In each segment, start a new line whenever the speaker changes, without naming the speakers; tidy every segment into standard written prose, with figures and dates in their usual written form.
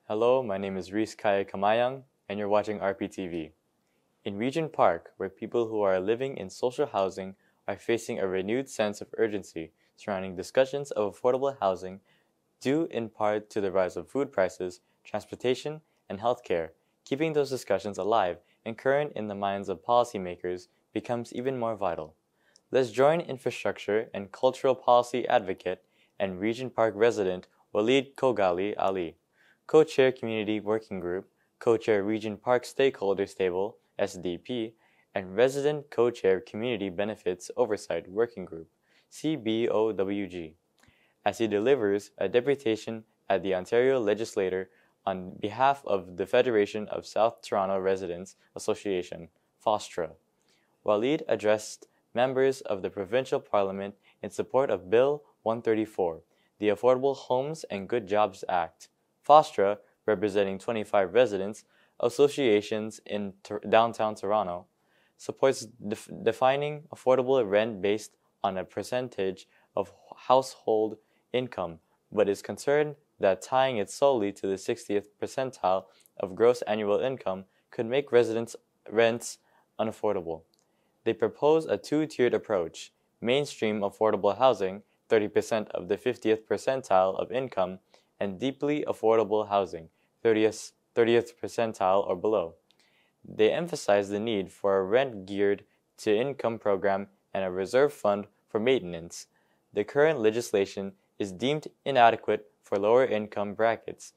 Hello, my name is Reese Kaya Kamayang, and you're watching rptv. In Regent Park, where people who are living in social housing are facing a renewed sense of urgency surrounding discussions of affordable housing due in part to the rise of food prices, transportation, and healthcare, keeping those discussions alive and current in the minds of policymakers becomes even more vital. Let's join infrastructure and cultural policy advocate and Regent Park resident Walied Kogali Ali, Co-Chair Community Working Group, Co-Chair Regent Park Stakeholders Table, SDP, and Resident Co-Chair Community Benefits Oversight Working Group, CBOWG, as he delivers a deputation at the Ontario Legislature on behalf of the Federation of South Toronto Residents Association, FOSTRA. Walied addressed members of the provincial parliament in support of Bill 134, the Affordable Homes and Good Jobs Act. FOSTRA, representing 25 residents associations in downtown Toronto, supports defining affordable rent based on a percentage of household income, but is concerned that tying it solely to the 60th percentile of gross annual income could make residents' rents unaffordable. They propose a two-tiered approach: mainstream affordable housing, 30% of the 50th percentile of income, and deeply affordable housing, 30th percentile or below. They emphasize the need for a rent-geared to income program and a reserve fund for maintenance. The current legislation is deemed inadequate for lower income brackets,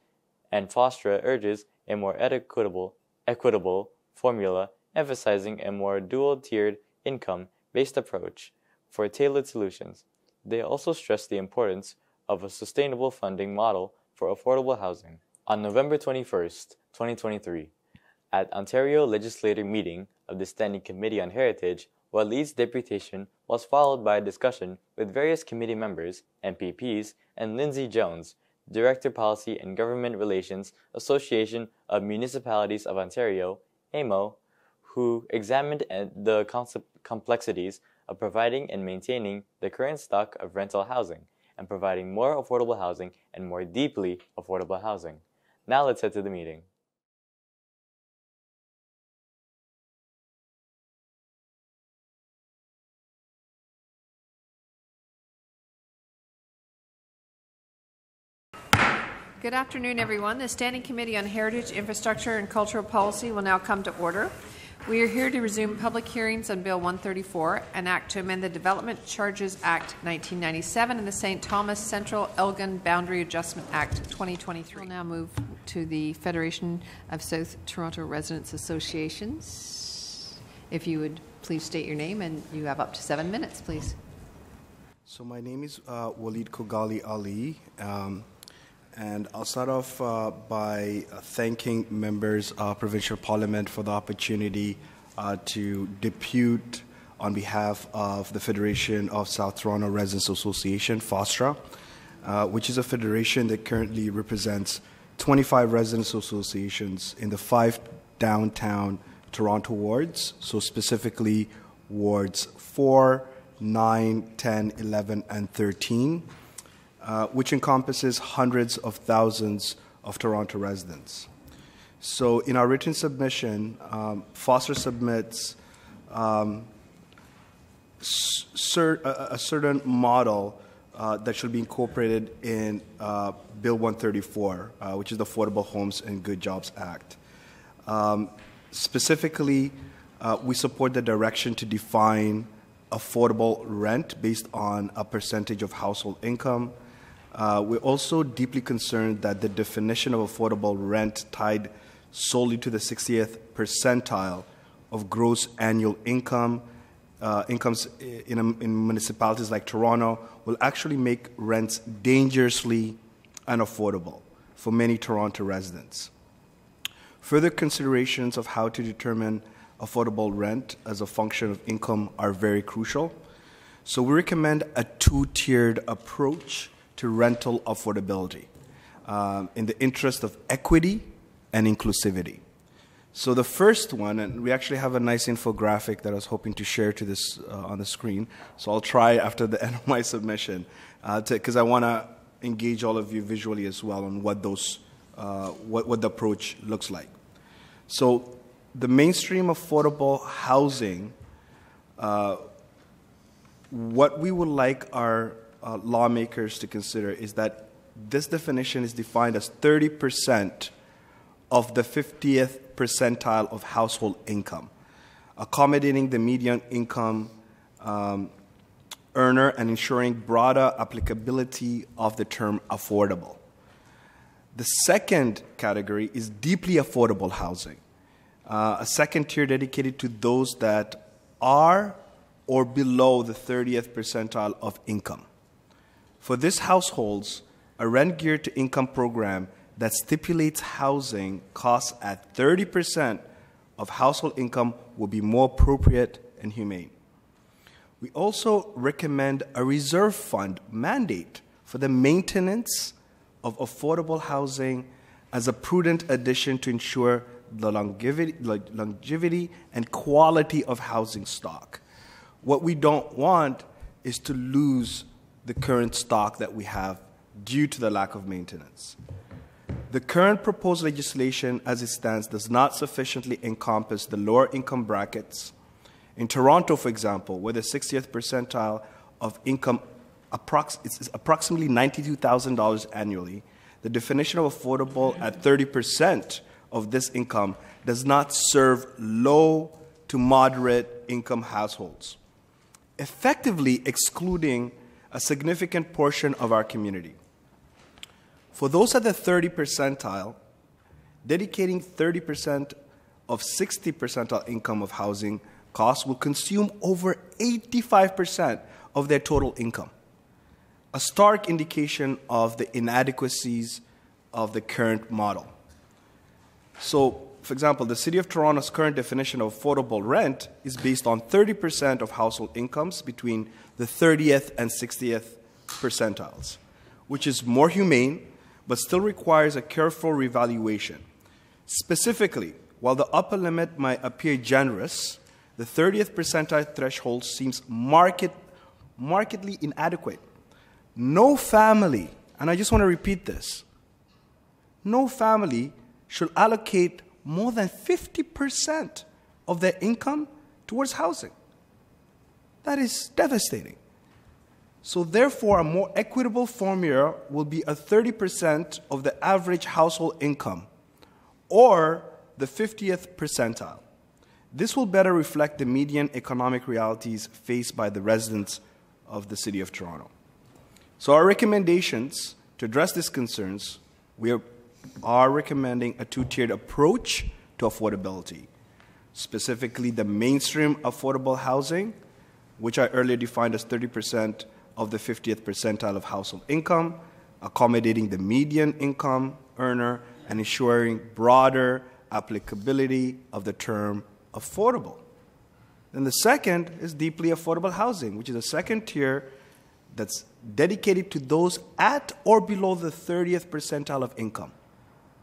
and FOSTRA urges a more equitable formula emphasizing a more dual-tiered income-based approach for tailored solutions. They also stress the importance of a sustainable funding model for affordable housing. On November 21st, 2023, at Ontario Legislature meeting of the Standing Committee on Heritage, Walied's deputation was followed by a discussion with various committee members, MPPs, and Lindsay Jones, Director Policy and Government Relations, Association of Municipalities of Ontario, AMO, who examined the complexities of providing and maintaining the current stock of rental housing, and providing more affordable housing and more deeply affordable housing. Now let's head to the meeting.
Good afternoon, everyone. The Standing Committee on Heritage, Infrastructure and Cultural Policy will now come to order. We are here to resume public hearings on Bill 134, an act to amend the Development Charges Act 1997 and the St. Thomas Central Elgin Boundary Adjustment Act 2023. We'll now move to the Federation of South Toronto Residents Associations. If you would please state your name, and you have up to 7 minutes, please.
So my name is Walied Kogali Ali. And I'll start off by thanking members of Provincial Parliament for the opportunity to depute on behalf of the Federation of South Toronto Residents Association, FOSTRA, which is a federation that currently represents 25 residents associations in the 5 downtown Toronto wards, so specifically wards 4, 9, 10, 11, and 13. Which encompasses hundreds of thousands of Toronto residents. So in our written submission, FOSTRA submits a certain model that should be incorporated in Bill 134, which is the Affordable Homes and Good Jobs Act. Specifically, we support the direction to define affordable rent based on a percentage of household income. We're also deeply concerned that the definition of affordable rent tied solely to the 60th percentile of gross annual incomes in municipalities like Toronto will actually make rents dangerously unaffordable for many Toronto residents. Further considerations of how to determine affordable rent as a function of income are very crucial. So we recommend a two-tiered approach to rental affordability in the interest of equity and inclusivity. So the first one, and we actually have a nice infographic that I was hoping to share to this on the screen, so I'll try after the end of my submission, because I want to engage all of you visually as well on what those what the approach looks like. So the mainstream affordable housing, what we would like our lawmakers to consider is that this definition is defined as 30% of the 50th percentile of household income, accommodating the median income earner and ensuring broader applicability of the term affordable. The second category is deeply affordable housing, a second tier dedicated to those that are or below the 30th percentile of income. For these households, a rent-geared to income program that stipulates housing costs at 30% of household income will be more appropriate and humane. We also recommend a reserve fund mandate for the maintenance of affordable housing as a prudent addition to ensure the longevity and quality of housing stock. What we don't want is to lose the current stock that we have due to the lack of maintenance. The current proposed legislation as it stands does not sufficiently encompass the lower income brackets. In Toronto, for example, where the 60th percentile of income is approximately $92,000 annually, the definition of affordable at 30% of this income does not serve low to moderate income households, effectively excluding a significant portion of our community. For those at the 30 percentile, dedicating 30% of 60 percentile income of housing costs will consume over 85% of their total income, a stark indication of the inadequacies of the current model. So, for example, the City of Toronto's current definition of affordable rent is based on 30% of household incomes between the 30th and 60th percentiles, which is more humane, but still requires a careful revaluation. Specifically, while the upper limit might appear generous, the 30th percentile threshold seems markedly inadequate. No family, and I just want to repeat this, no family should allocate more than 50% of their income towards housing. That is devastating. So therefore, a more equitable formula will be a 30% of the average household income, or the 50th percentile. This will better reflect the median economic realities faced by the residents of the City of Toronto. So our recommendations to address these concerns, we are recommending a two-tiered approach to affordability, specifically the mainstream affordable housing, which I earlier defined as 30% of the 50th percentile of household income, accommodating the median income earner, and ensuring broader applicability of the term affordable. Then the second is deeply affordable housing, which is a second tier that's dedicated to those at or below the 30th percentile of income.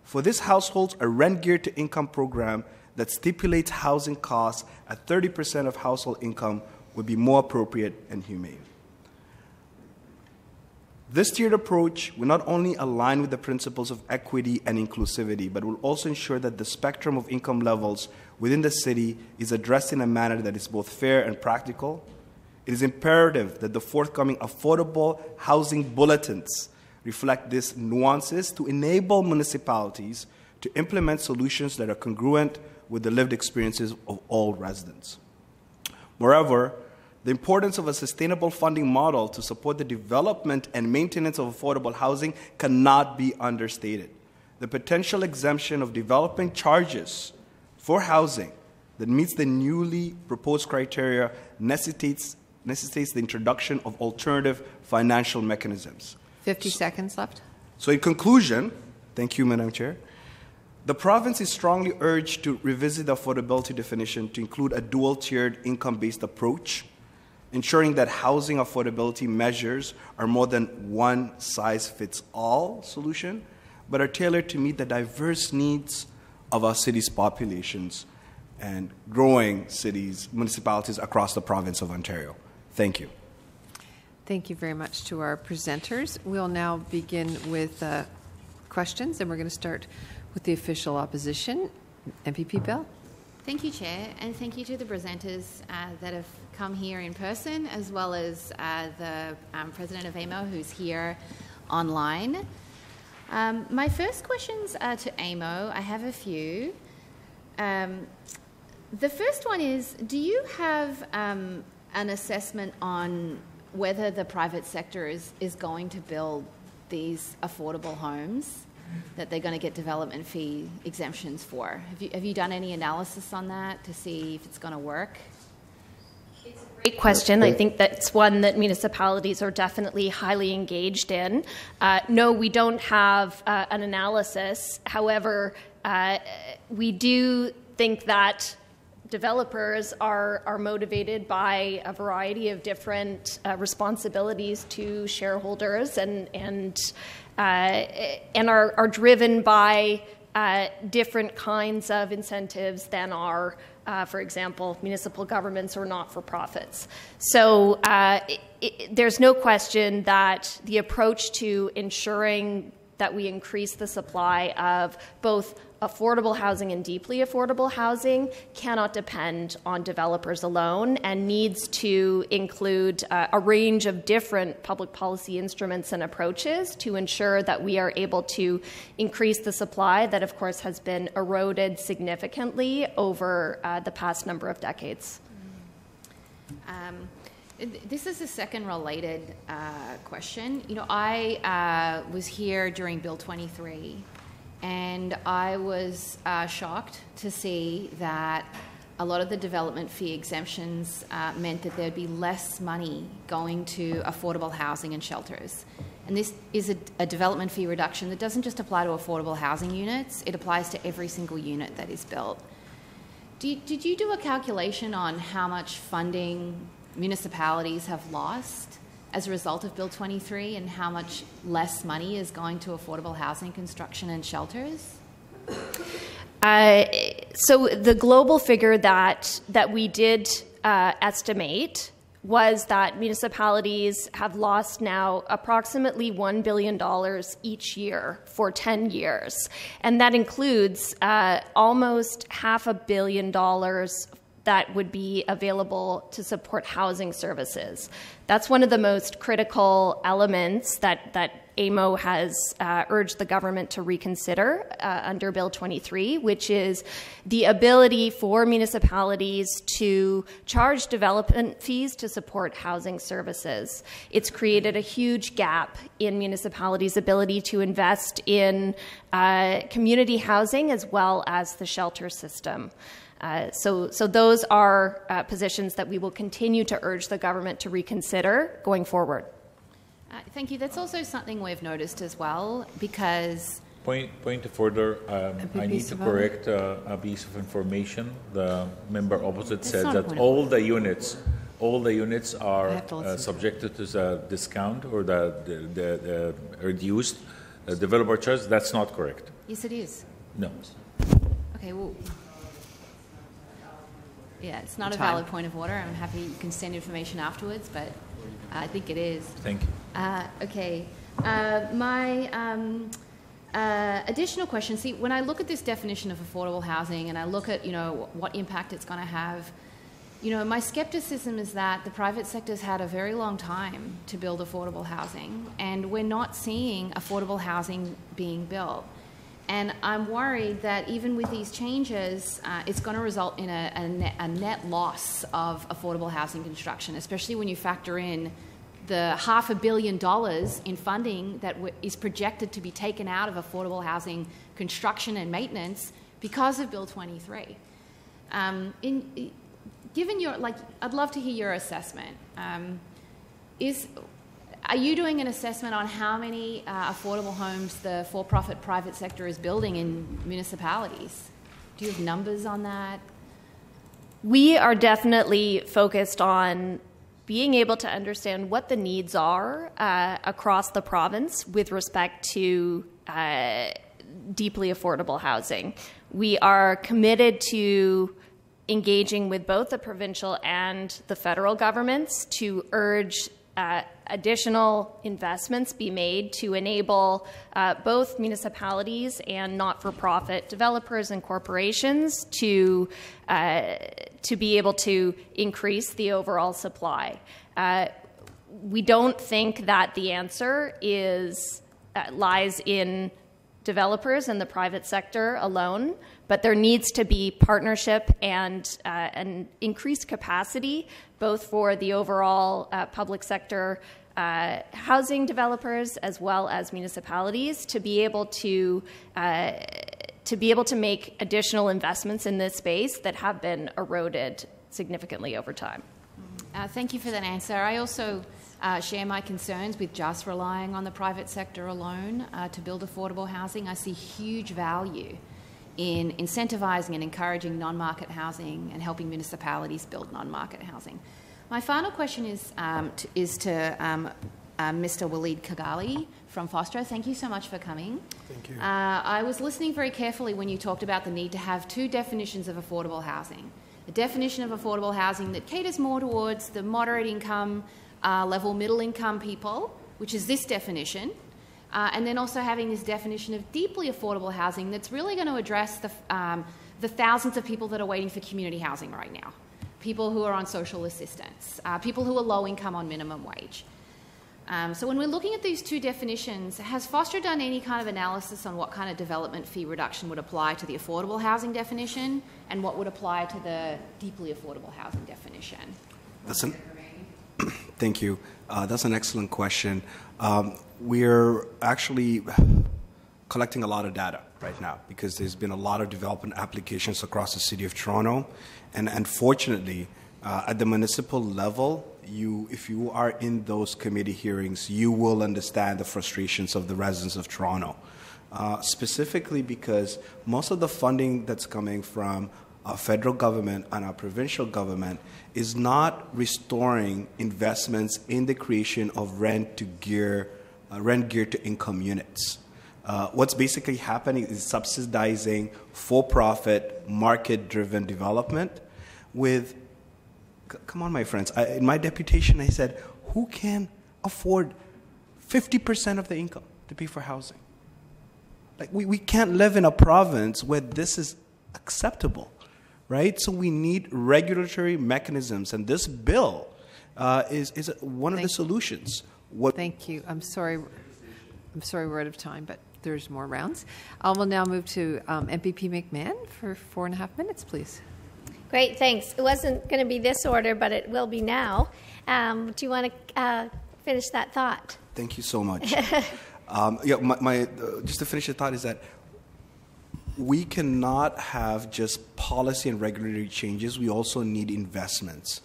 For these households, a rent-geared to income program that stipulates housing costs at 30% of household income would be more appropriate and humane. This tiered approach will not only align with the principles of equity and inclusivity, but will also ensure that the spectrum of income levels within the city is addressed in a manner that is both fair and practical. It is imperative that the forthcoming affordable housing bulletins reflect these nuances to enable municipalities to implement solutions that are congruent with the lived experiences of all residents. Moreover, the importance of a sustainable funding model to support the development and maintenance of affordable housing cannot be understated. The potential exemption of development charges for housing that meets the newly proposed criteria necessitates the introduction of alternative financial mechanisms.
50 seconds left.
So in conclusion, thank you, Madam Chair, the province is strongly urged to revisit the affordability definition to include a dual-tiered income-based approach, ensuring that housing affordability measures are more than one-size-fits-all solution, but are tailored to meet the diverse needs of our city's populations and growing cities, municipalities across the province of Ontario. Thank you.
Thank you very much to our presenters. We'll now begin with questions, and we're going to start with the official opposition. MPP Bell.
Thank you, Chair, and thank you to the presenters that have come here in person, as well as the President of AMO, who's here online. My first questions are to AMO. I have a few. The first one is, do you have an assessment on whether the private sector is going to build these affordable homes that they're going to get development fee exemptions for? Have you done any analysis on that to see if it's going to work?
It's a great question. I think that's one that municipalities are definitely highly engaged in. No, we don't have an analysis. However, we do think that developers are motivated by a variety of different responsibilities to shareholders and are driven by different kinds of incentives than are, for example, municipal governments or not-for-profits. So there's no question that the approach to ensuring that we increase the supply of both affordable housing and deeply affordable housing cannot depend on developers alone and needs to include a range of different public policy instruments and approaches to ensure that we are able to increase the supply that, of course, has been eroded significantly over the past number of decades.
This is a second related question. You know, I was here during Bill 23, and I was shocked to see that a lot of the development fee exemptions meant that there'd be less money going to affordable housing and shelters. And this is a development fee reduction that doesn't just apply to affordable housing units, it applies to every single unit that is built. Did you do a calculation on how much funding municipalities have lost as a result of Bill 23 and how much less money is going to affordable housing construction and shelters?
So the global figure that we did estimate was that municipalities have lost now approximately $1 billion each year for 10 years. And that includes almost $500 million that would be available to support housing services. That's one of the most critical elements that AMO has urged the government to reconsider under Bill 23, which is the ability for municipalities to charge development fees to support housing services. It's created a huge gap in municipalities' ability to invest in community housing as well as the shelter system. So those are positions that we will continue to urge the government to reconsider going forward.
Thank you. That's also something we've noticed as well, because...
Point of order. I need to correct a piece of information. The member opposite said that all the units are subjected to the discount or the reduced developer charge. That's not correct.
Yes, it is.
No.
Okay, well... Yeah, it's not a valid point of order. I'm happy you can send information afterwards, but I think it is.
Thank you.
Okay. My additional question, see, when I look at this definition of affordable housing and I look at, what impact it's going to have, my skepticism is that the private sector's had a very long time to build affordable housing, and we're not seeing affordable housing being built. And I'm worried that even with these changes, it's going to result in a net loss of affordable housing construction, especially when you factor in the $500 million in funding that is projected to be taken out of affordable housing construction and maintenance because of Bill 23. Given your, I'd love to hear your assessment. Are you doing an assessment on how many affordable homes the for-profit private sector is building in municipalities? Do you have numbers on that?
We are definitely focused on being able to understand what the needs are across the province with respect to deeply affordable housing. We are committed to engaging with both the provincial and the federal governments to urge additional investments be made to enable both municipalities and not-for-profit developers and corporations to be able to increase the overall supply. We don't think that the answer lies in developers and the private sector alone, but there needs to be partnership and an increased capacity, both for the overall public sector housing developers as well as municipalities, to be able to make additional investments in this space that have been eroded significantly over time.
Thank you for that answer. I also share my concerns with just relying on the private sector alone to build affordable housing. I see huge value in incentivizing and encouraging non-market housing and helping municipalities build non-market housing. My final question is to Mr. Walied Kagali from FOSTRA. Thank you so much for coming.
Thank you.
I was listening very carefully when you talked about the need to have two definitions of affordable housing. A definition of affordable housing that caters more towards the moderate income level, middle income people, which is this definition, and then also having this definition of deeply affordable housing that's really going to address the thousands of people that are waiting for community housing right now, people who are on social assistance, people who are low income on minimum wage. So when we're looking at these two definitions, has FOSTRA done any kind of analysis on what kind of development fee reduction would apply to the affordable housing definition and what would apply to the deeply affordable housing definition?
Thank you. That's an excellent question. We're actually collecting a lot of data right now because there's been a lot of development applications across the City of Toronto. And unfortunately, at the municipal level, if you are in those committee hearings, you will understand the frustrations of the residents of Toronto, specifically because most of the funding that's coming from our federal government and our provincial government is not restoring investments in the creation of rent geared to income units. What's basically happening is subsidizing for-profit, market-driven development with, come on, my friends, in my deputation I said, who can afford 50% of the income to pay for housing? Like we can't live in a province where this is acceptable. Right? So we need regulatory mechanisms, and this bill is one of the solutions.
Thank you. I'm sorry we're out of time, but there's more rounds. I will now move to MPP McMahon for 4.5 minutes, please.
Great, thanks. It wasn't going to be this order, but it will be now. Do you want to finish that thought?
Thank you so much. Just to finish the thought is that we cannot have just policy and regulatory changes. We also need investments.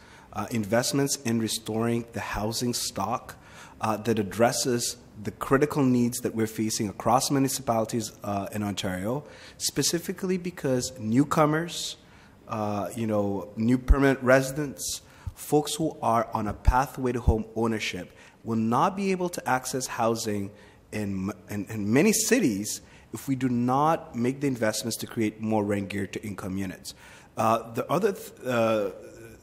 Investments in restoring the housing stock that addresses the critical needs that we're facing across municipalities in Ontario, specifically because newcomers, new permanent residents, folks who are on a pathway to home ownership will not be able to access housing in many cities if we do not make the investments to create more rent geared to income units. The other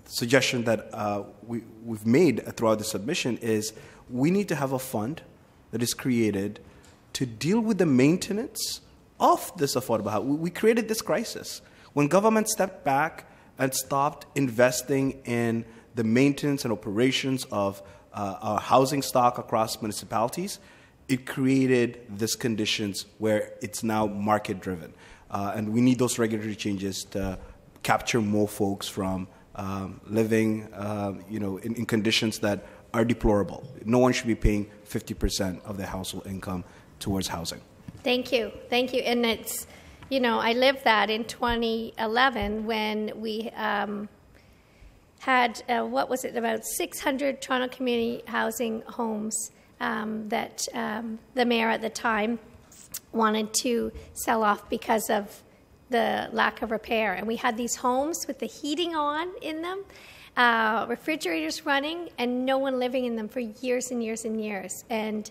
suggestion that we've made throughout the submission is we need to have a fund that is created to deal with the maintenance of this affordable housing. We created this crisis. When government stepped back and stopped investing in the maintenance and operations of our housing stock across municipalities, it created these conditions where it's now market-driven. And we need those regulatory changes to capture more folks from living in conditions that are deplorable. No one should be paying 50% of their household income towards housing.
Thank you. Thank you. And it's, I lived that in 2011 when we had, about 600 Toronto community housing homes that the mayor at the time wanted to sell off because of the lack of repair. And we had these homes with the heating on in them, refrigerators running, and no one living in them for years and years and years. And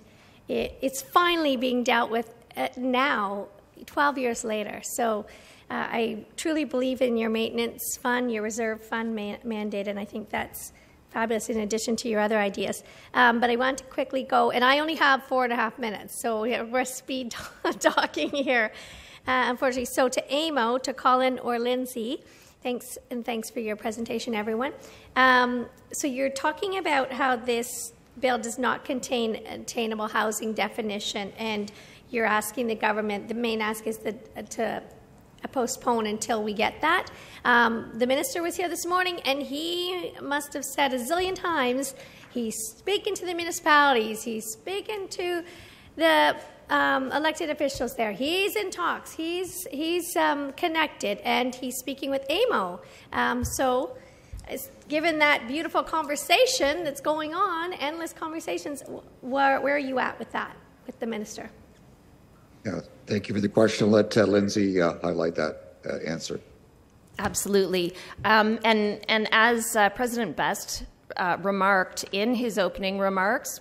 it's finally being dealt with now, 12 years later. So I truly believe in your maintenance fund, your reserve fund mandate, and I think that's fabulous in addition to your other ideas. But I want to quickly go, and I only have 4.5 minutes, so we're speed talking here, unfortunately. So to Amo, to Colin or Lindsay, thanks for your presentation, everyone. So you're talking about how this bill does not contain attainable housing definition, and you're asking the government, the main ask is to postpone until we get that. The minister was here this morning, and he must have said a zillion times, he's speaking to the municipalities, he's speaking to the elected officials there. He's in talks, he's connected, and he's speaking with AMO. So given that beautiful conversation that's going on, endless conversations, where are you at with that, with the minister?
Yeah, thank you for the question. Let Lindsay highlight that answer.
Absolutely. And as President Best remarked in his opening remarks,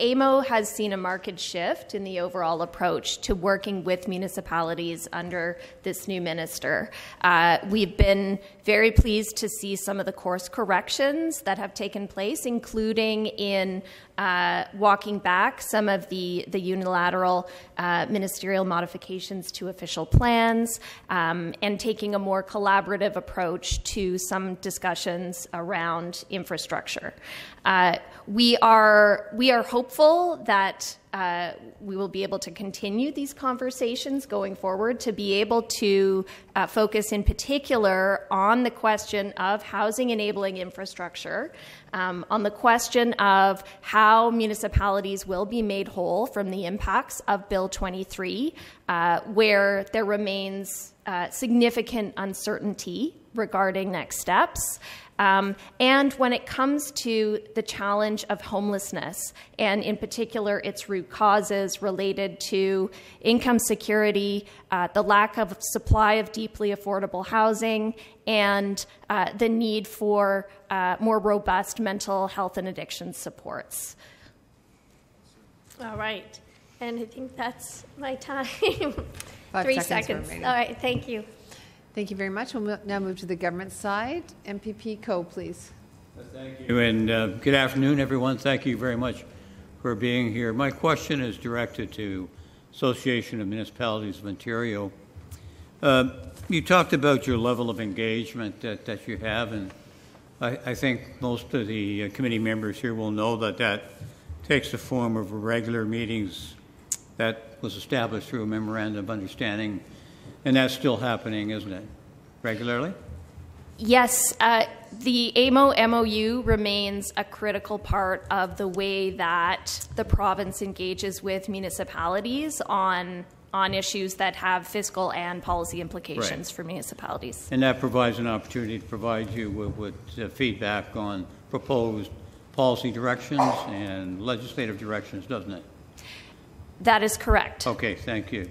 AMO has seen a marked shift in the overall approach to working with municipalities under this new minister. We've been very pleased to see some of the course corrections that have taken place, including in walking back some of the unilateral ministerial modifications to official plans, and taking a more collaborative approach to some discussions around infrastructure. We are hopeful that we will be able to continue these conversations going forward, to be able to focus in particular on the question of housing enabling infrastructure, on the question of how municipalities will be made whole from the impacts of Bill 23, where there remains significant uncertainty regarding next steps. And when it comes to the challenge of homelessness, and in particular its root causes related to income security, the lack of supply of deeply affordable housing, and the need for more robust mental health and addiction supports.
All right. And I think that's my time.
3
seconds. All right. Thank you.
Thank you very much. We'll now move to the government side. MPP Coe, please.
Thank you, and good afternoon, everyone. Thank you very much for being here. My question is directed to Association of Municipalities of Ontario. You talked about your level of engagement that you have, and I think most of the committee members here will know that takes the form of regular meetings that was established through a memorandum of understanding. And that's still happening, isn't it? Regularly?
Yes. The AMO MOU remains a critical part of the way that the province engages with municipalities on issues that have fiscal and policy implications for municipalities.
And that provides an opportunity to provide you with feedback on proposed policy directions and legislative directions, doesn't it?
That is correct.
Okay, thank you.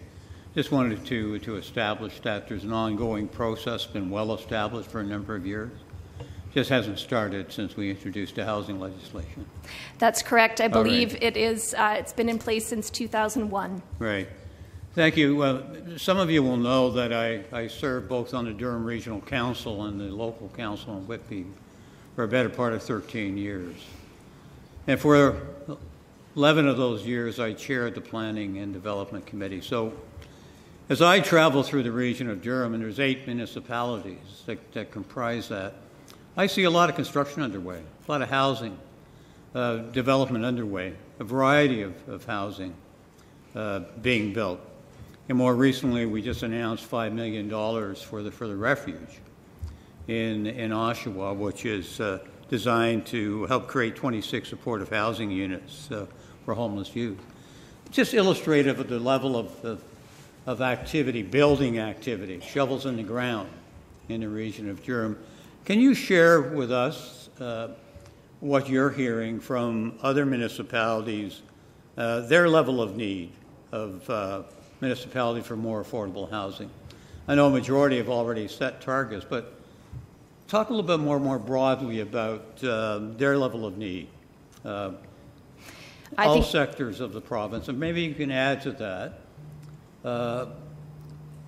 Just wanted to establish that there's an ongoing process, been well established for a number of years. Just hasn't started since we introduced the housing legislation.
That's correct. I believe it is. It's been in place since 2001.
Right. Thank you. Some of you will know that I served both on the Durham Regional Council and the local council in Whitby for a better part of 13 years. And for 11 of those years, I chaired the Planning and Development Committee. So as I travel through the region of Durham, and there's 8 municipalities that comprise that, I see a lot of construction underway, a lot of housing development underway, a variety of housing being built. And more recently, we just announced $5 million for the refuge in Oshawa, which is designed to help create 26 supportive housing units for homeless youth. Just illustrative of the level of activity, building activity, shovels in the ground in the region of Durham. Can you share with us what you're hearing from other municipalities, their level of need of municipality for more affordable housing? I know a majority have already set targets, but talk a little bit more broadly about their level of need. All sectors of the province, and maybe you can add to that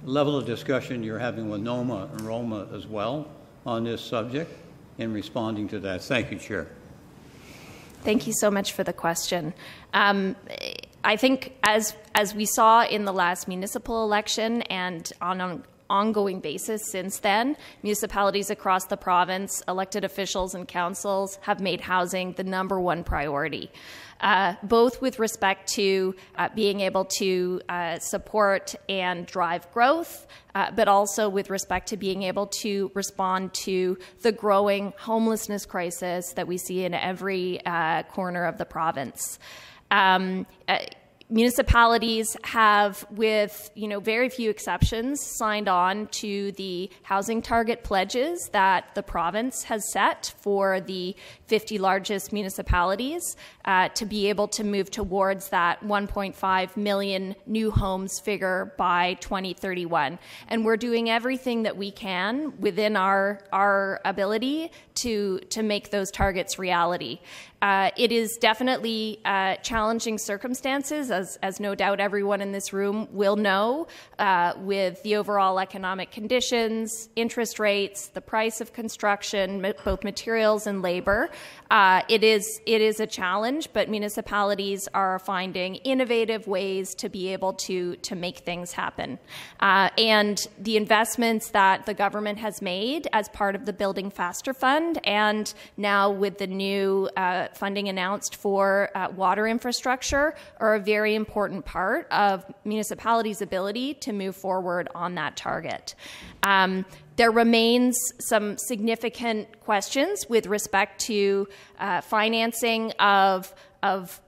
level of discussion you're having with NOMA and ROMA as well on this subject, in responding to that? Thank you, Chair.
Thank you so much for the question. I think as we saw in the last municipal election and on an ongoing basis since then, municipalities across the province, elected officials and councils have made housing the #1 priority, both with respect to being able to support and drive growth, but also with respect to being able to respond to the growing homelessness crisis that we see in every corner of the province. Municipalities have, with very few exceptions, signed on to the housing target pledges that the province has set for the 50 largest municipalities to be able to move towards that 1.5 million new homes figure by 2031. And we're doing everything that we can within our ability to make those targets reality. It is definitely challenging circumstances, as no doubt everyone in this room will know, with the overall economic conditions, interest rates, the price of construction, both materials and labor. It is a challenge, but municipalities are finding innovative ways to be able to make things happen. And the investments that the government has made as part of the Building Faster Fund, and now with the new funding announced for water infrastructure, are a very important part of municipalities' ability to move forward on that target. There remains some significant questions with respect to financing of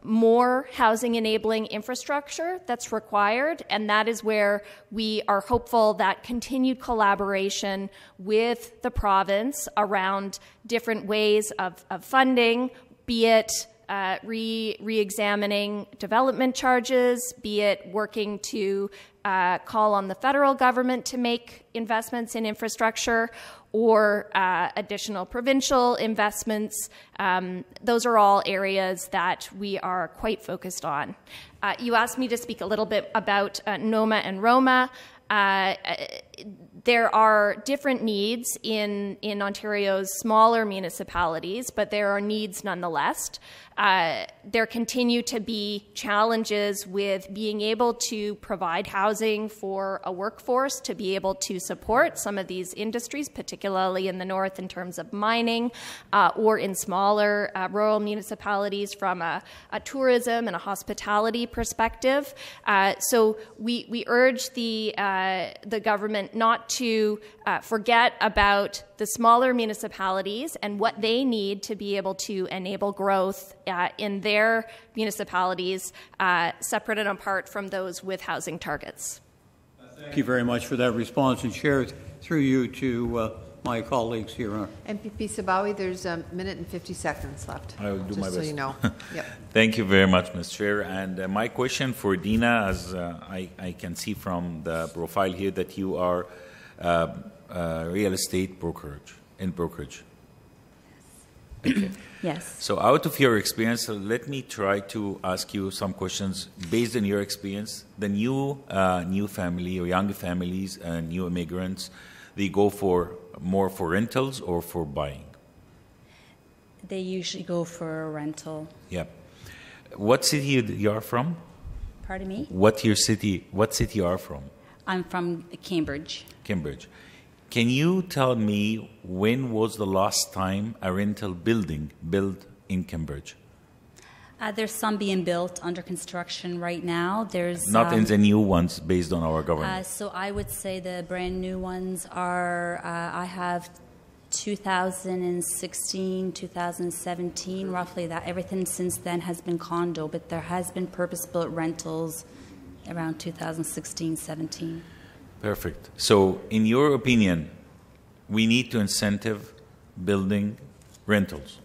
more housing-enabling infrastructure that's required, and that is where we are hopeful that continued collaboration with the province around different ways of funding, be it re-examining development charges, be it working to call on the federal government to make investments in infrastructure, or additional provincial investments. Those are all areas that we are quite focused on. You asked me to speak a little bit about NOMA and ROMA. There are different needs in Ontario's smaller municipalities, but there are needs nonetheless. There continue to be challenges with being able to provide housing for a workforce to be able to support some of these industries, particularly in the north in terms of mining, or in smaller rural municipalities from a tourism and a hospitality perspective. So we urge the government not to forget about the smaller municipalities and what they need to be able to enable growth in their municipalities, separate and apart from those with housing targets.
Thank you very much for that response, and Chair, through you to my colleagues here.
MPP Sabawi, there's a minute and 50 seconds left.
I will do my best.
Just so you know. Yep.
Thank you very much, Ms. Chair. And my question for Dina, as I can see from the profile here that you are real estate brokerage. Okay.
Yes.
So out of your experience, let me try to ask you some questions based on your experience. The new family or young families and new immigrants, they go for more for rentals or for buying?
They usually go for a rental.
Yeah. What city you are from?
Pardon me?
What city you are from?
I'm from Cambridge.
Cambridge. Can you tell me when was the last time a rental building built in Cambridge?
There's some being built under construction right now. There's
not in the new ones based on our government.
So I would say the brand new ones are, I have 2016, 2017, roughly that. Everything since then has been condo, but there has been purpose-built rentals around 2016, 17.
Perfect. So in your opinion, we need to incentive building rentals.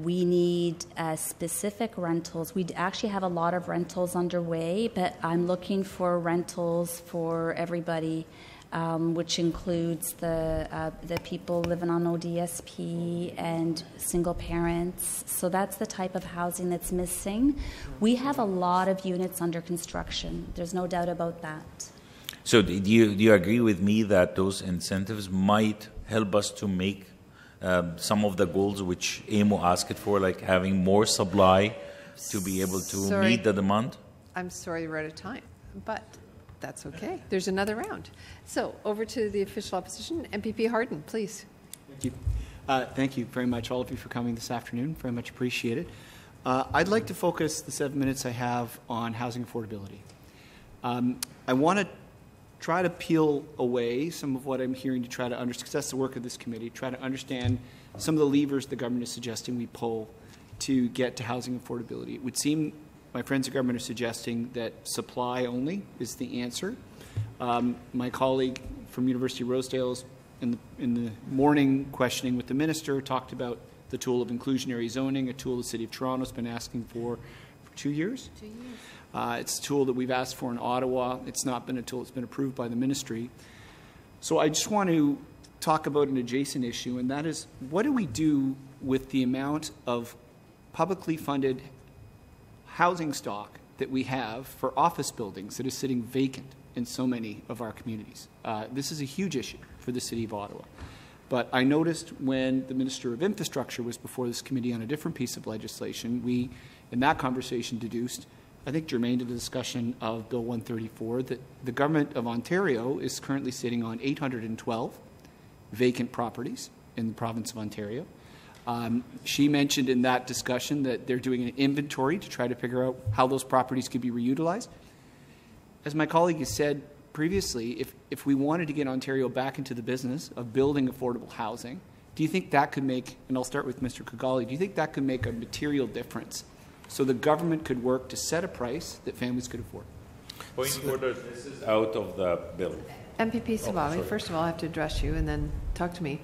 We need specific rentals. We actually have a lot of rentals underway, but I'm looking for rentals for everybody, which includes the people living on ODSP and single parents. So that's the type of housing that's missing. We have a lot of units under construction. There's no doubt about that.
So do you agree with me that those incentives might help us to make some of the goals which AMO asked for, like having more supply to be able to meet the demand?
I'm sorry we're out of time, but that's okay. There's another round. So over to the official opposition. MPP Hardin, please.
Thank you. Thank you very much, all of you, for coming this afternoon. Very much appreciated. I'd like to focus the 7 minutes I have on housing affordability. I want to try to peel away some of what I'm hearing to try to understand, because that's the work of this committee, try to understand some of the levers the government is suggesting we pull to get to housing affordability. It would seem my friends at government are suggesting that supply only is the answer. My colleague from University of Rosedale in the morning questioning with the minister talked about the tool of inclusionary zoning, a tool the City of Toronto has been asking for 2 years. 2 years. It's a tool that we've asked for in Ottawa. It's not been a tool that's been approved by the ministry. So I just want to talk about an adjacent issue, and that is, what do we do with the amount of publicly funded housing stock that we have for office buildings that is sitting vacant in so many of our communities? This is a huge issue for the City of Ottawa. But I noticed when the Minister of Infrastructure was before this committee on a different piece of legislation, we, in that conversation, deduced, I think germane to the discussion of Bill 134, that the Government of Ontario is currently sitting on 812 vacant properties in the province of Ontario. She mentioned in that discussion that they're doing an inventory to try to figure out how those properties could be reutilized. As my colleague has said previously, if we wanted to get Ontario back into the business of building affordable housing, do you think that could make, and I'll start with Mr. Kigali, do you think that could make a material difference so the government could work to set a price that families could afford?
Point of order, this is out of the bill.
MPP Sabawi, first of all, I have to address you and then talk to me.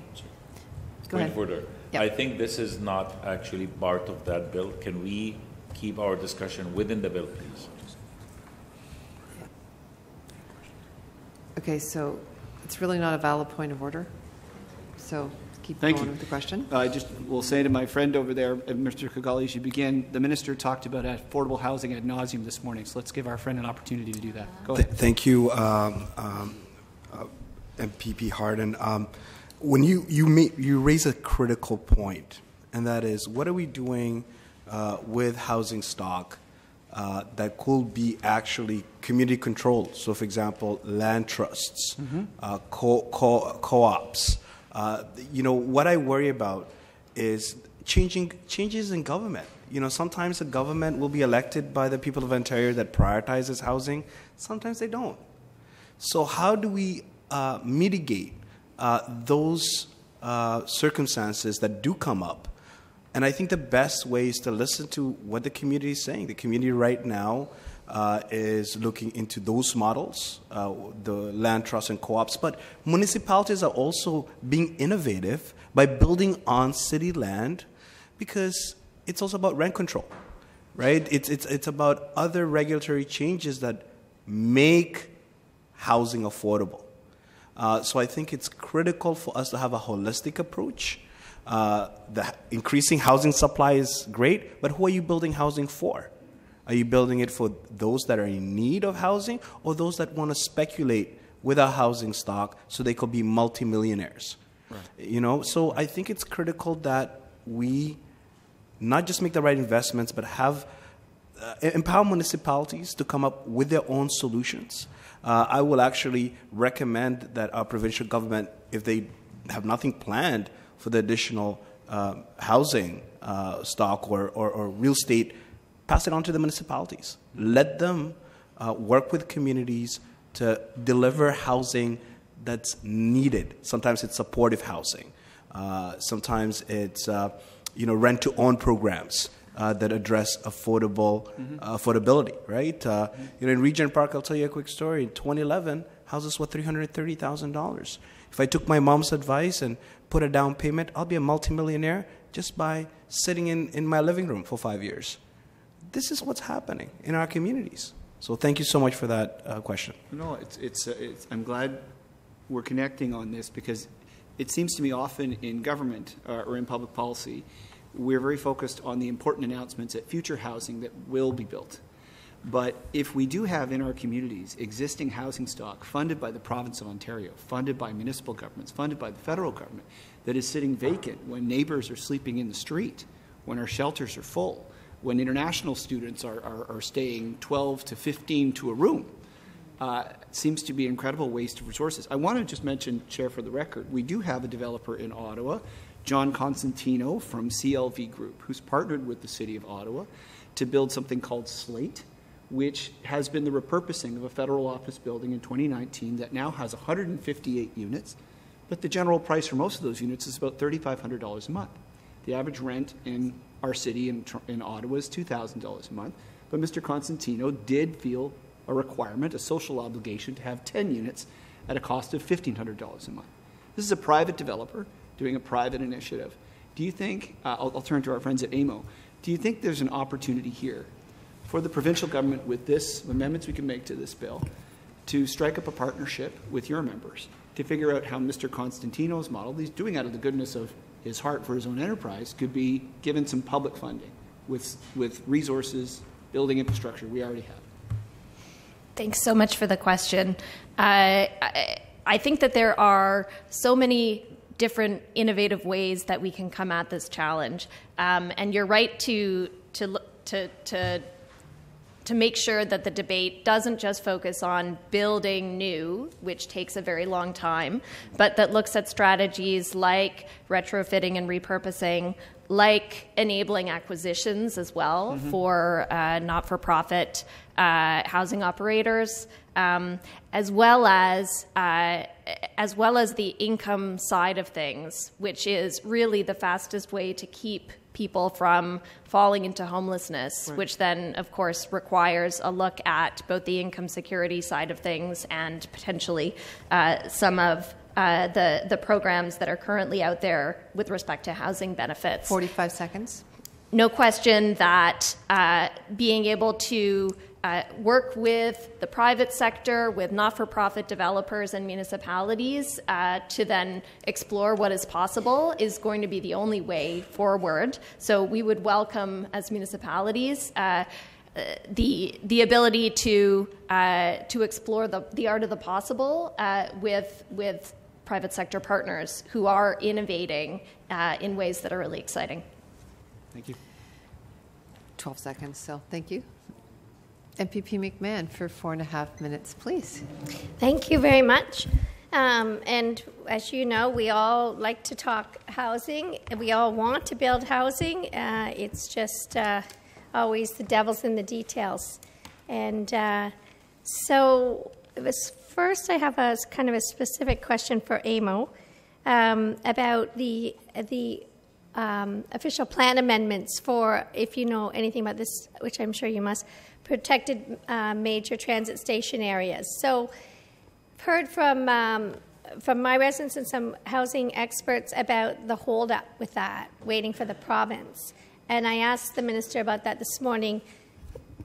Go ahead.
Point of order. Yep. I think this is not actually part of that bill. Can we keep our discussion within the bill, please?
Okay, so it's really not a valid point of order. So keep
Thank
going
you.
with the question.
I just will say to my friend over there, Mr. Kigali, as you begin, the minister talked about affordable housing ad nauseum this morning, so let's give our friend an opportunity to do that. Go ahead.
Thank you, MPP Hardin. When you raise a critical point, and that is, what are we doing with housing stock that could be actually community controlled? So, for example, land trusts, co-ops. What I worry about is changes in government. Sometimes the government will be elected by the people of Ontario that prioritizes housing. Sometimes they don't. So how do we mitigate those circumstances that do come up? And I think the best way is to listen to what the community is saying. The community right now is looking into those models, the land trusts and co-ops. But municipalities are also being innovative by building on city land, because it's also about rent control, right? It's about other regulatory changes that make housing affordable. So I think it's critical for us to have a holistic approach. The increasing housing supply is great, but who are you building housing for? Are you building it for those that are in need of housing, or those that want to speculate with our housing stock so they could be multimillionaires? Right. So I think it's critical that we not just make the right investments, but have empower municipalities to come up with their own solutions. I will actually recommend that our provincial government, if they have nothing planned for the additional housing stock or real estate, pass it on to the municipalities. Let them work with communities to deliver housing that's needed. Sometimes it's supportive housing. Sometimes it's rent-to-own programs that address affordability, right? In Regent Parker, I'll tell you a quick story. In 2011, houses were $330,000. If I took my mom's advice and put a down payment, I'll be a multimillionaire just by sitting in my living room for 5 years. This is what's happening in our communities. So thank you so much for that question.
No, I'm glad we're connecting on this, because it seems to me often in government or in public policy, we're very focused on the important announcements at future housing that will be built. But if we do have in our communities existing housing stock funded by the province of Ontario, funded by municipal governments, funded by the federal government, that is sitting vacant when neighbors are sleeping in the street, when our shelters are full, when international students are staying 12 to 15 to a room, seems to be an incredible waste of resources. I want to just mention, Chair, for the record, we do have a developer in Ottawa, John Constantino from CLV Group, who's partnered with the City of Ottawa to build something called Slate, which has been the repurposing of a federal office building in 2019 that now has 158 units, but the general price for most of those units is about $3,500 a month. The average rent in our city in Ottawa is $2,000 a month, but Mr. Constantino did feel a requirement, a social obligation, to have 10 units at a cost of $1,500 a month. This is a private developer doing a private initiative. Do you think, I'll turn to our friends at AMO, do you think there's an opportunity here for the provincial government, with this amendments we can make to this bill, to strike up a partnership with your members to figure out how Mr. Constantino's model, he's doing out of the goodness of his heart for his own enterprise, could be given some public funding with resources, building infrastructure we already have?
Thanks so much for the question. I think that there are so many different innovative ways that we can come at this challenge, and you're right to make sure that the debate doesn't just focus on building new, which takes a very long time, but that looks at strategies like retrofitting and repurposing, like enabling acquisitions as well for not-for-profit housing operators, as well as the income side of things, which is really the fastest way to keep people from falling into homelessness, right, which then, of course, requires a look at both the income security side of things and potentially some of the programs that are currently out there with respect to housing benefits.
45 seconds.
No question that being able to work with the private sector, with not-for-profit developers and municipalities to then explore what is possible is going to be the only way forward. So we would welcome, as municipalities, the ability to explore the art of the possible with private sector partners who are innovating in ways that are really exciting.
Thank you.
12 seconds still. Thank you. MPP McMahon for 4.5 minutes, please.
Thank you very much. And as you know, we all like to talk housing, and we all want to build housing. It's just always the devil's in the details. And so first I have a kind of a specific question for AMO about the official plan amendments for, if you know anything about this, which I'm sure you must, protected major transit station areas. So I've heard from my residents and some housing experts about the holdup with that, waiting for the province. And I asked the minister about that this morning.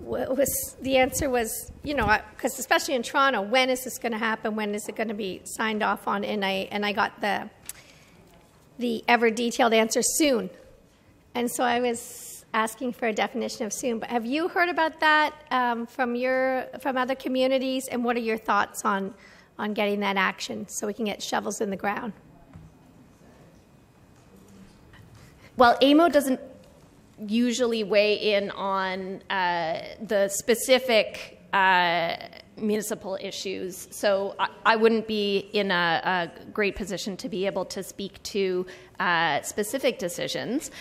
The answer was, because especially in Toronto, when is this going to happen? When is it going to be signed off on? And I got the ever detailed answer, soon. And so I was asking for a definition of soon. But have you heard about that from other communities? And what are your thoughts on getting that action so we can get shovels in the ground?
Well, AMO doesn't usually weigh in on the specific municipal issues, so I wouldn't be in a great position to be able to speak to specific decisions.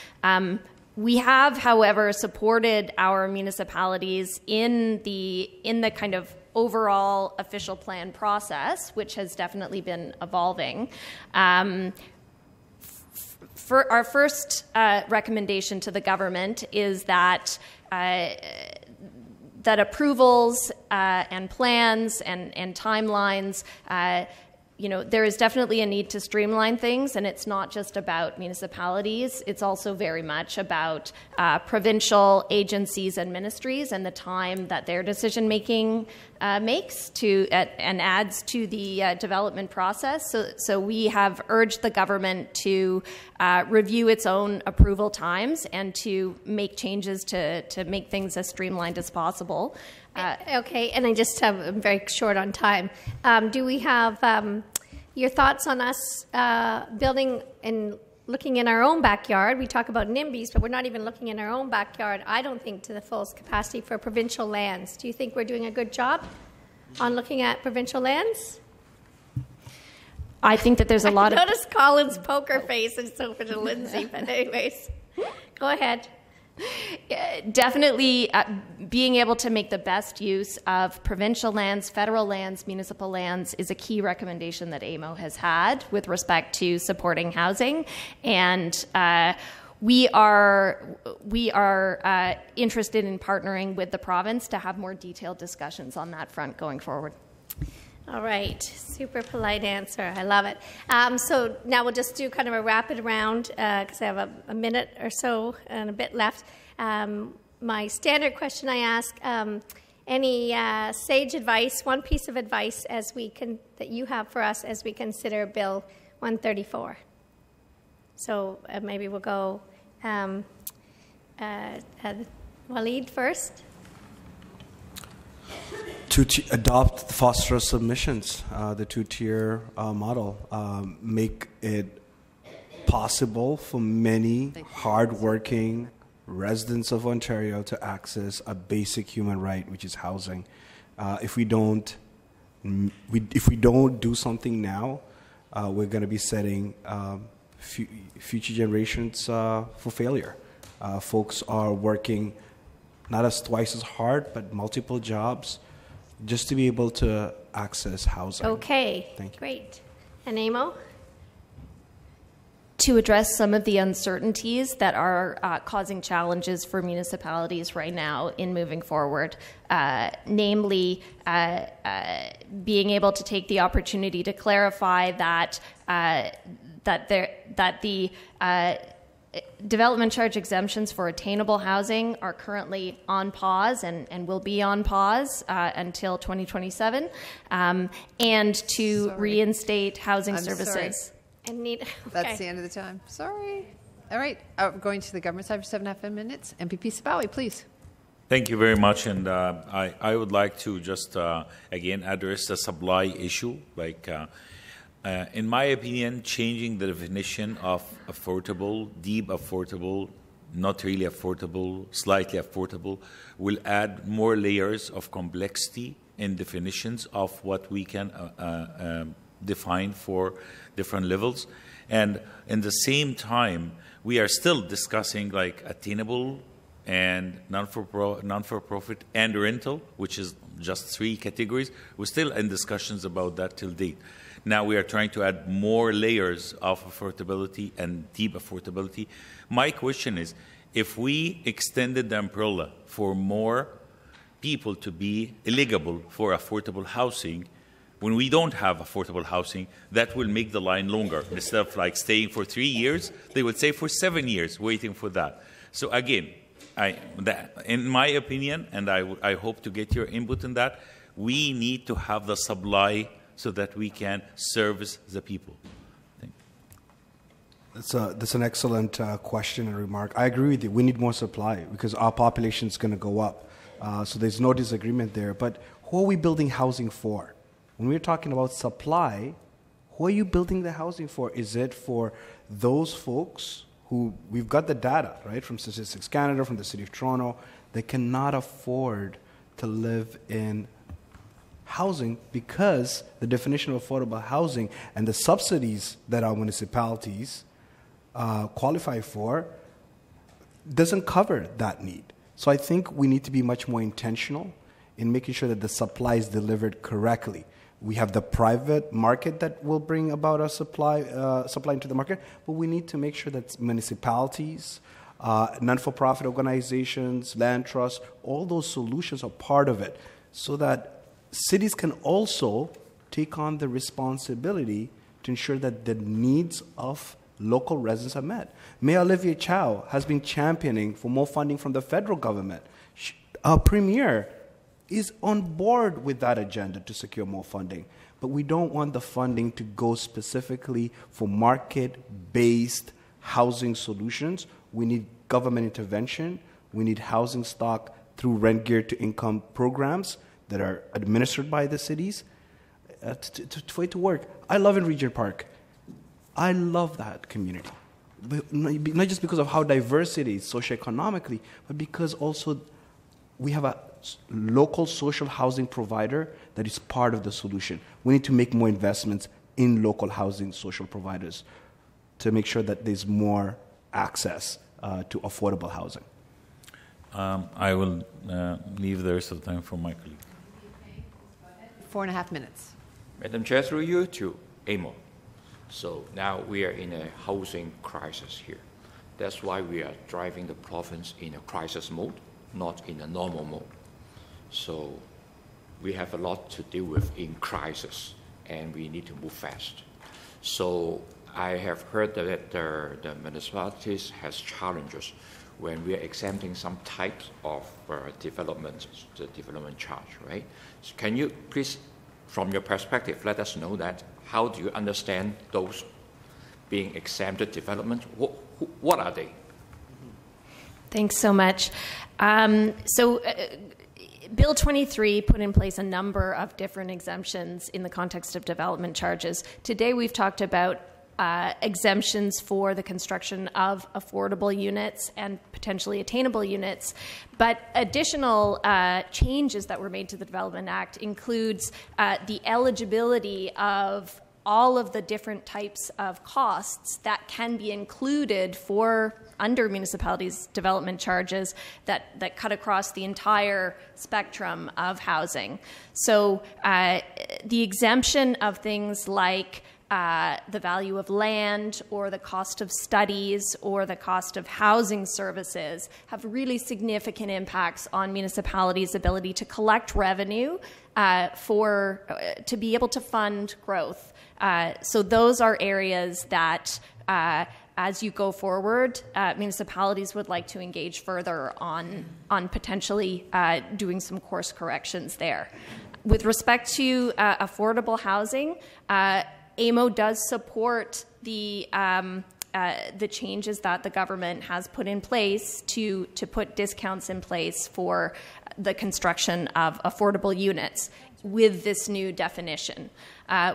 We have, however, supported our municipalities in the kind of overall official plan process, which has definitely been evolving. For our first recommendation to the government is that that approvals and plans and timelines, there is definitely a need to streamline things, and it's not just about municipalities. It's also very much about provincial agencies and ministries and the time that their decision-making makes and adds to the development process. So we have urged the government to review its own approval times and to make changes to make things as streamlined as possible.
Okay, and I just have, I'm very short on time. Do we have your thoughts on us building and looking in our own backyard? We talk about NIMBYs, but we're not even looking in our own backyard, I don't think, to the fullest capacity for provincial lands. Do you think we're doing a good job on looking at provincial lands?
I think that there's a lot of...
Notice Colin's poker face and so for to Lindsay, but anyways, go ahead.
Definitely being able to make the best use of provincial lands, federal lands, municipal lands is a key recommendation that AMO has had with respect to supporting housing. And we are interested in partnering with the province to have more detailed discussions on that front going forward.
All right, super polite answer. I love it. So now we'll just do kind of a rapid round because I have a minute or so and a bit left. My standard question I ask, any sage advice, one piece of advice that you have for us as we consider Bill 134? So maybe we'll go Walied first.
To adopt the FOSTRA submissions, the two-tier model, make it possible for many hardworking residents of Ontario to access a basic human right, which is housing. If we don't do something now, we're going to be setting future generations for failure. Folks are working not as twice as hard, but multiple jobs, just to be able to access housing.
Okay,
thank you.
Great. And Amo?
To address some of the uncertainties that are causing challenges for municipalities right now in moving forward, namely being able to take the opportunity to clarify that the development charge exemptions for attainable housing are currently on pause and will be on pause until 2027, and to reinstate housing services.
Okay.
That's the end of the time. Sorry. All right. Going to the government side for 7.5 minutes. MPP Sabawi, please.
Thank you very much. And I would like to just, again, address the supply issue. In my opinion, changing the definition of affordable, deep affordable, not really affordable, slightly affordable, will add more layers of complexity in definitions of what we can define for different levels. And in the same time, we are still discussing attainable and non-for-profit and rental, which is just 3 categories. We're still in discussions about that till date. Now we are trying to add more layers of affordability and deep affordability. My question is, if we extended the umbrella for more people to be eligible for affordable housing, when we don't have affordable housing, that will make the line longer. Instead of staying for 3 years, they would stay for 7 years waiting for that. So again, in my opinion, and I hope to get your input in that, we need to have the supply so that we can service the people. Thank you.
That's an excellent question and remark. I agree with you. We need more supply because our population is going to go up. So there's no disagreement there. But who are we building housing for? When we're talking about supply, who are you building the housing for? Is it for those folks who, we've got the data, right, from Statistics Canada, from the City of Toronto, they cannot afford to live in housing because the definition of affordable housing and the subsidies that our municipalities qualify for doesn't cover that need. So I think we need to be much more intentional in making sure that the supply is delivered correctly. We have the private market that will bring about a supply into the market, but we need to make sure that municipalities, non-for-profit organizations, land trusts, all those solutions are part of it so that cities can also take on the responsibility to ensure that the needs of local residents are met. Mayor Olivia Chow has been championing for more funding from the federal government. Our premier is on board with that agenda to secure more funding. But we don't want the funding to go specifically for market-based housing solutions. We need government intervention. We need housing stock through rent geared to income programs that are administered by the cities for it to work. I love in Regent Park. I love that community. But not just because of how diverse it is socioeconomically, but because also we have a local social housing provider that is part of the solution. We need to make more investments in local housing social providers to make sure that there's more access to affordable housing.
I will leave the rest of the time for my colleague.
4.5 minutes.
Madam Chair, through you to AMO. So now we are in a housing crisis here. That's why we are driving the province in a crisis mode, not in a normal mode. So we have a lot to deal with in crisis, and we need to move fast. So I have heard that the municipalities has challenges when we are exempting some types of development, the development charge, right? So can you please, from your perspective, let us know that how do you understand those being exempted development? What are they?
Thanks so much. Bill 23 put in place a number of different exemptions in the context of development charges. Today we've talked about exemptions for the construction of affordable units and potentially attainable units. But additional changes that were made to the Development Act includes the eligibility of all of the different types of costs that can be included for under municipalities' development charges that cut across the entire spectrum of housing. So the exemption of things like the value of land or the cost of studies or the cost of housing services have really significant impacts on municipalities' ability to collect revenue to be able to fund growth. So those are areas that as you go forward, municipalities would like to engage further on potentially doing some course corrections there. With respect to affordable housing, AMO does support the changes that the government has put in place to put discounts in place for the construction of affordable units with this new definition.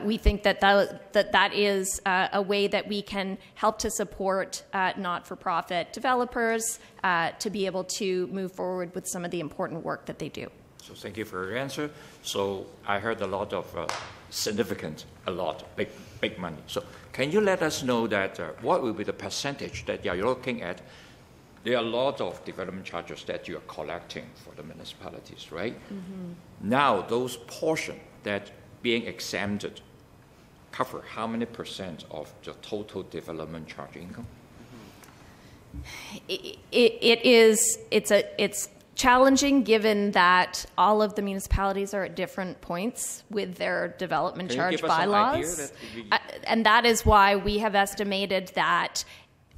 We think that is a way that we can help to support not-for-profit developers to be able to move forward with some of the important work that they do.
So thank you for your answer. So I heard a lot of big money. So can you let us know that what will be the percentage that you're looking at? There are a lot of development charges that you are collecting for the municipalities, right? Mm-hmm. Now, those portions that being exempted cover how many % of the total development charge income?
It's challenging given that all of the municipalities are at different points with their development charge bylaws. And that is why we have estimated that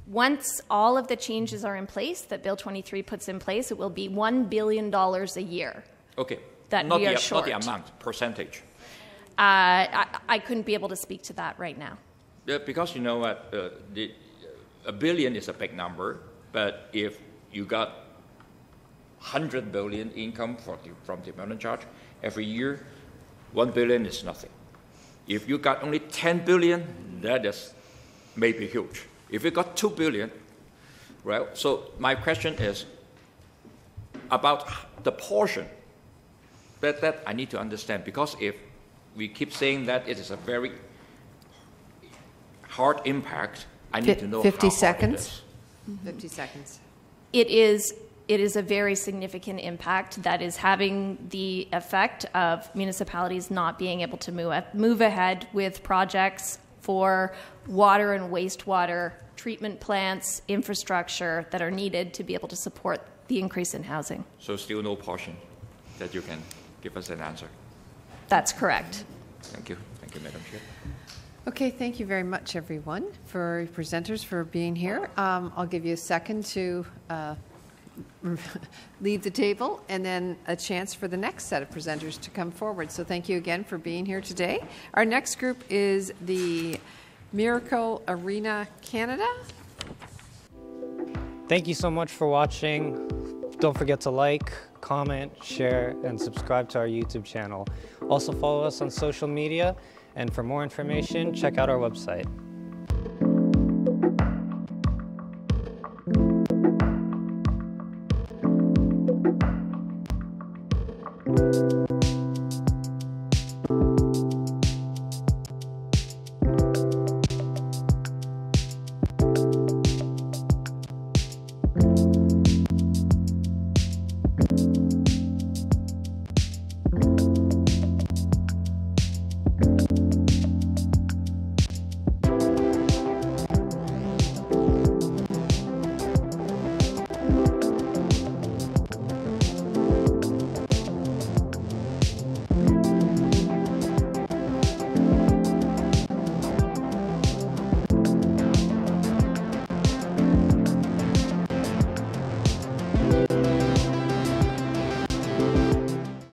once all of the changes are in place, that Bill 23 puts in place, it will be $1 billion a year.
Okay.
That
not
we are short.
Not the amount, percentage.
I couldn't be able to speak to that right now.
Yeah, because you know what, $1 billion is a big number, but if you got 100 billion income from development charge every year, 1 billion is nothing. If you got only 10 billion, that is maybe huge. If you got 2 billion, right? So my question is about the portion that I need to understand, because if we keep saying that it is a very hard impact, I need to know
50
how
seconds.
hard it is.
50 seconds.
It is a very significant impact that is having the effect of municipalities not being able to move ahead with projects for water and wastewater treatment plants, infrastructure that are needed to be able to support the increase in housing.
So still no portion that you can give us an answer.
That's correct.
Thank you. Thank you, Madam Chair.
Okay, thank you very much, everyone, for presenters for being here. I'll give you a second to leave the table and then a chance for the next set of presenters to come forward. So thank you again for being here today. Our next group is the Miracle Arena Canada.
Thank you so much for watching. Don't forget to like, comment, share, and subscribe to our YouTube channel. Also follow us on social media, and for more information, check out our website.